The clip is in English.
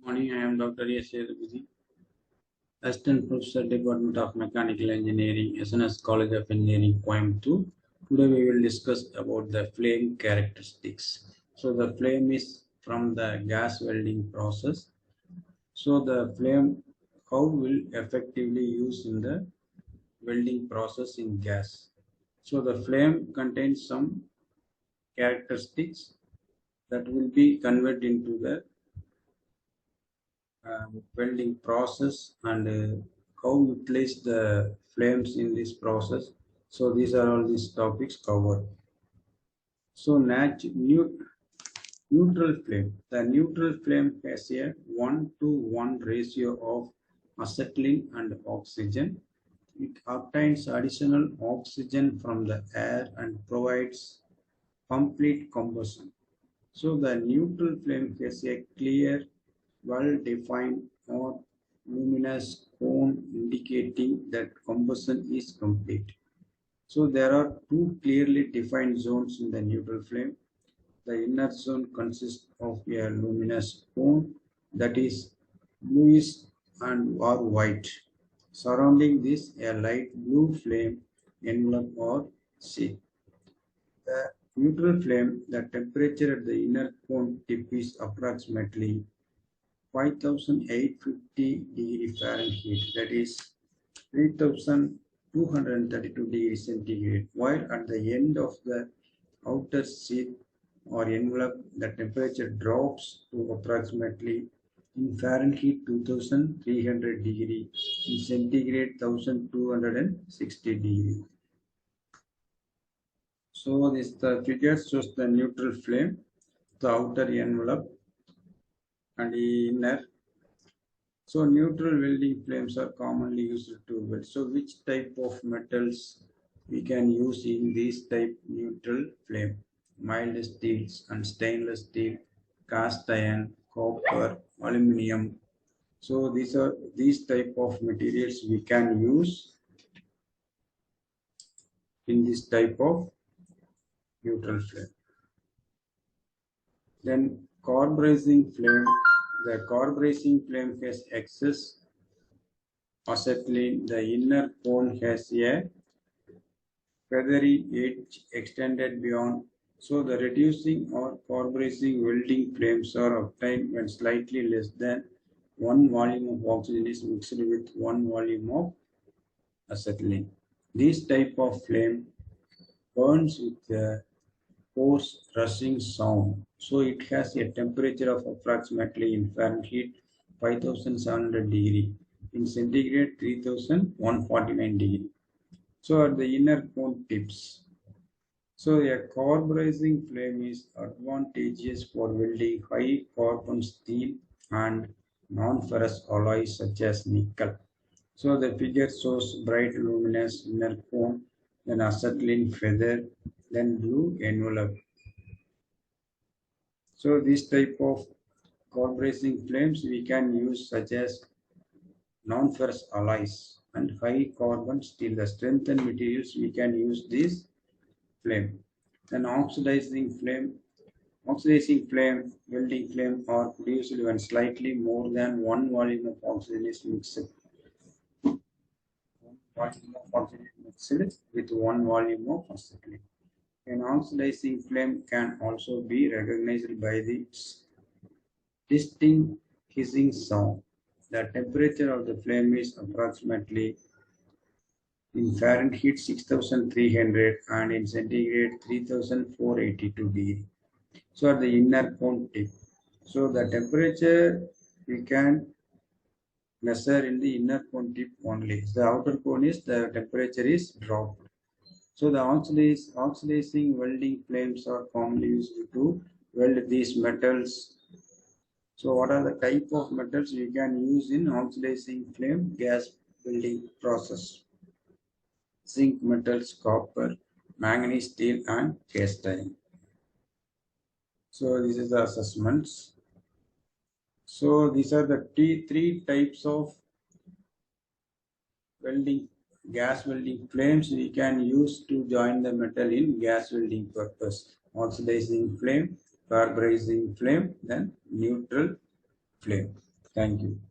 Morning, I am Dr.A.Sethupathy, Assistant Professor, Department of Mechanical Engineering, SNS College of Engineering, Coimbatore. Today we will discuss about the flame characteristics. So the flame is from the gas welding process. So the flame, how will effectively use in the welding process in gas. So the flame contains some characteristics that will be converted into the welding process and how utilize the flames in this process. So these are all these topics covered. So neutral flame. The neutral flame has a 1:1 ratio of acetylene and oxygen. It obtains additional oxygen from the air and provides complete combustion. So the neutral flame has a clear, well-defined or luminous cone indicating that combustion is complete. So there are two clearly defined zones in the neutral flame. The inner zone consists of a luminous cone that is bluish and or white. Surrounding this, a light blue flame envelope or sheath. The neutral flame, the temperature at the inner cone tip is approximately 5850 degree Fahrenheit, that is 3232 degrees centigrade, while at the end of the outer sheath or envelope, the temperature drops to approximately in Fahrenheit 2300 degree, in centigrade 1260 degree. So this the figure shows the neutral flame, the outer envelope and the inner. So neutral welding flames are commonly used to weld. So which type of metals we can use in this type neutral flame? Mild steels and stainless steel, cast iron, copper, aluminum. So these type of materials we can use in this type of neutral flame. Then carburizing flame. The carburizing flame has excess acetylene. The inner cone has a feathery edge extended beyond. So the reducing or carburizing welding flames are obtained when slightly less than 1 volume of oxygen is mixed with 1 volume of acetylene. This type of flame burns with a hoarse rushing sound. So it has a temperature of approximately in Fahrenheit 5700 degree, in centigrade 3149 degree. So at the inner cone tips. So a carburizing flame is advantageous for welding high carbon steel and non-ferrous alloys such as nickel. So the figure shows bright luminous inner cone, then acetylene feather, then blue envelope. So this type of carburizing flames we can use such as non-ferrous alloys and high carbon steel. The strengthened materials we can use this flame. Then oxidizing flame, welding flame are produced when slightly more than 1 volume of oxygen is mixed. Volume of oxygen mixed with 1 volume of acetylene. An oxidizing flame can also be recognized by the distinct hissing sound. The temperature of the flame is approximately in Fahrenheit 6300 and in centigrade 3482 degree. So at the inner cone tip. So the temperature we can measure in the inner cone tip only. The outer cone is the temperature is dropped. So the oxidizing welding flames are commonly used to weld these metals. So what are the type of metals we can use in oxidizing flame gas welding process? Zinc metals, copper, manganese, steel, and cast iron. So this is the assessments. So these are the three types of welding, gas welding flames we can use to join the metal in gas welding purpose. Oxidizing flame, carburizing flame, then neutral flame. Thank you.